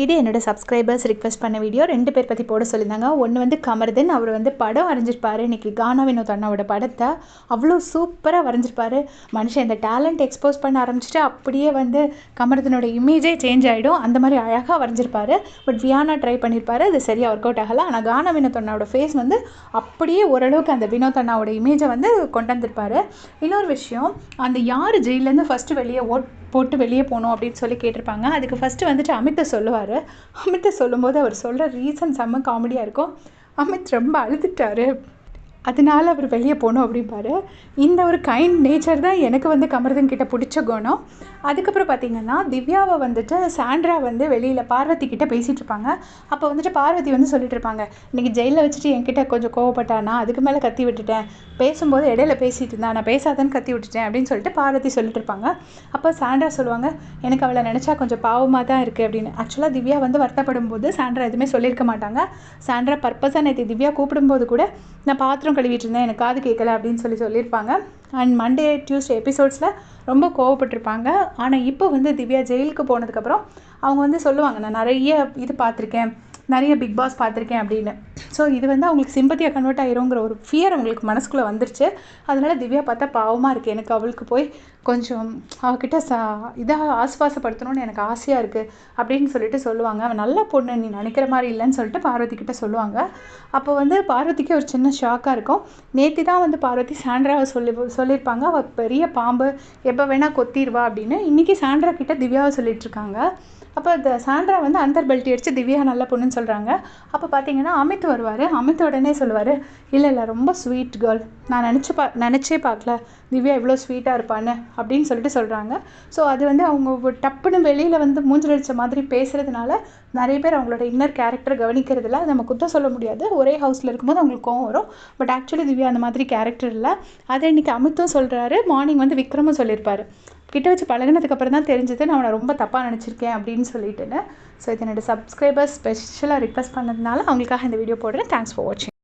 இது என்னோட subscribers request பண்ண வீடியோ. 2 பேர் பற்றி போட சொல்லியிருந்தாங்க. ஒன்று வந்து கமருதீன். அவர் வந்து படம் வரைஞ்சிருப்பாரு. இன்றைக்கி கானா வினோத் அண்ணாவோட படத்தை அவ்வளோ சூப்பராக வரைஞ்சிருப்பாரு. மனுஷன் இந்த டேலண்ட் எக்ஸ்போஸ் பண்ண ஆரம்பிச்சுட்டு அப்படியே வந்து கமருதீனோட இமேஜே சேஞ்ச் ஆகிடும். அந்த மாதிரி அழகாக வரைஞ்சிருப்பாரு. பட் வியானா ட்ரை பண்ணியிருப்பாரு, அது சரியாக ஒர்க் அவுட் ஆகலை. ஆனால் கானா வினோத் அண்ணாவோட ஃபேஸ் வந்து அப்படியே ஓரளவுக்கு அந்த வினோத் அண்ணாவோட இமேஜை வந்து கொண்டு வந்திருப்பாரு. இன்னொரு விஷயம், அந்த யார் ஜெயிலேருந்து ஃபஸ்ட்டு வெளியே போட்டு வெளியே போகணும் அப்படின்னு சொல்லி கேட்டிருப்பாங்க. அதுக்கு ஃபஸ்ட்டு வந்துட்டு அமித்தை சொல்லுவார். அமித்தை சொல்லும்போது அவர் சொல்கிற ரீசன் செம்ம காமெடியாக இருக்கும். அமித் ரொம்ப அழுதுட்டார், அதனால அவர் வெளியே போகணும் அப்படிம்பாரு. இந்த ஒரு கைண்ட் நேச்சர் தான் எனக்கு வந்து கமருதீன் கிட்ட பிடிச்ச குணம். அதுக்கப்புறம் பார்த்திங்கன்னா, திவ்யாவை வந்துட்டு சாண்ட்ரா வந்து வெளியில் பார்வதி கிட்டே பேசிகிட்டு இருப்பாங்க. அப்போ வந்துட்டு பார்வதி வந்து சொல்லிட்டு இருப்பாங்க, இன்றைக்கி ஜெயிலில் வச்சுட்டு என்கிட்ட கொஞ்சம் கோவப்பட்டானா, அதுக்கு மேலே கத்தி விட்டுட்டேன், பேசும்போது இடையில பேசிகிட்டு இருந்தா, நான் பேசாதன்னு கத்தி விட்டுட்டேன் அப்படின்னு சொல்லிட்டு பார்வதி சொல்லிட்டு இருப்பாங்க. அப்போ சாண்ட்ரா சொல்லுவாங்க, எனக்கு அவளை நினச்சா கொஞ்சம் பாவமாக தான் இருக்குது அப்படின்னு. ஆக்சுவலாக திவ்யா வந்து வருத்தப்படும் போது சாண்ட்ரா எதுவுமே சொல்லியிருக்க மாட்டாங்க. சாண்ட்ரா பர்பஸாக நேற்று திவ்யா கூப்பிடும்போது கூட நான் பாத்திரம் கழுவிட்டு இருந்தேன், எனக்கு காது கேட்கல அப்படின்னு சொல்லியிருப்பாங்க. அண்ட் மண்டே டியூஸ்டே எபிசோட்ஸில் ரொம்ப கோவப்பட்டிருப்பாங்க. ஆனால் இப்போ வந்து திவ்யா ஜெயிலுக்கு போனதுக்கப்புறம் அவங்க வந்து சொல்லுவாங்க, நான் நிறைய இது பார்த்துருக்கேன், நிறைய பிக் பாஸ் பார்த்துருக்கேன் அப்படின்னு. ஸோ இது வந்து அவங்களுக்கு சிம்பத்தியாக கன்வெர்ட் ஆகிருங்கிற ஒரு ஃபியர் அவங்களுக்கு மனசுக்குள்ளே வந்துருச்சு. அதனால் திவ்யா பார்த்தா பாவமாக இருக்குது, எனக்கு அவளுக்கு போய் கொஞ்சம் அவகிட்ட இதாக ஆஸ்வாசப்படுத்தணும்னு எனக்கு ஆசையாக இருக்குது அப்படின்னு சொல்லிட்டு சொல்லுவாங்க. அவன் நல்ல பொண்ணு, நீ நினைக்கிற மாதிரி இல்லைன்னு சொல்லிட்டு பார்வதிக்கிட்ட சொல்லுவாங்க. அப்போ வந்து பார்வதிக்கு ஒரு சின்ன ஷாக்காக இருக்கும். நேற்று தான் வந்து பார்வதி சாண்ட்ராவை சொல்லியிருப்பாங்க, அவள் பெரிய பாம்பு, எப்போ வேணால் கொத்திடுவா அப்படின்னு. இன்றைக்கி சாண்ட்ரா கிட்ட திவ்யாவை சொல்லிகிட்ருக்காங்க. அப்போ இந்த சாண்ட்ரா வந்து அந்தர் பெல்ட்டி அடித்து திவ்யா நல்ல பொண்ணுன்னு சொல்கிறாங்க. அப்போ பார்த்தீங்கன்னா அமித் வருவார். அமித் உடனே சொல்லுவார், இல்லை ரொம்ப ஸ்வீட் கேர்ள், நான் நினச்சே பார்க்கல திவ்யா இவ்வளோ ஸ்வீட்டாக இருப்பான்னு அப்படின்னு சொல்கிறாங்க. ஸோ அது வந்து அவங்க டப்புன்னு வெளியில் வந்து மூஞ்சில் அடித்த மாதிரி பேசுகிறதுனால நிறைய பேர் அவங்களோட இன்னர் கேரக்டர் கவனிக்கிறதில்ல. நம்ம குற்றம் சொல்ல முடியாது, ஒரே ஹவுஸில் இருக்கும்போது அவங்களுக்கு கோவம் வரும். பட் ஆக்சுவலி திவ்யா அந்த மாதிரி கேரக்டர் இல்லை. அதை இன்றைக்கி அமித்தும் சொல்கிறாரு, மார்னிங் வந்து விக்ரமும் சொல்லியிருப்பார். கிட்ட வச்சு பழகினதுக்கப்புறம் தான் தெரிஞ்சது நான் அவனை ரொம்ப தப்பாக நினச்சிருக்கேன் அப்படின்னு சொல்லிட்டுன்னு. ஸோ இது என்னோடய சப்ஸ்கிரைபர்ஸ் ஸ்பெஷலாக ரிக்வெஸ்ட் பண்ணதுனால அவங்களுக்காக இந்த வீடியோ போடுறேன். தேங்க்ஸ் ஃபார் வாட்சிங்.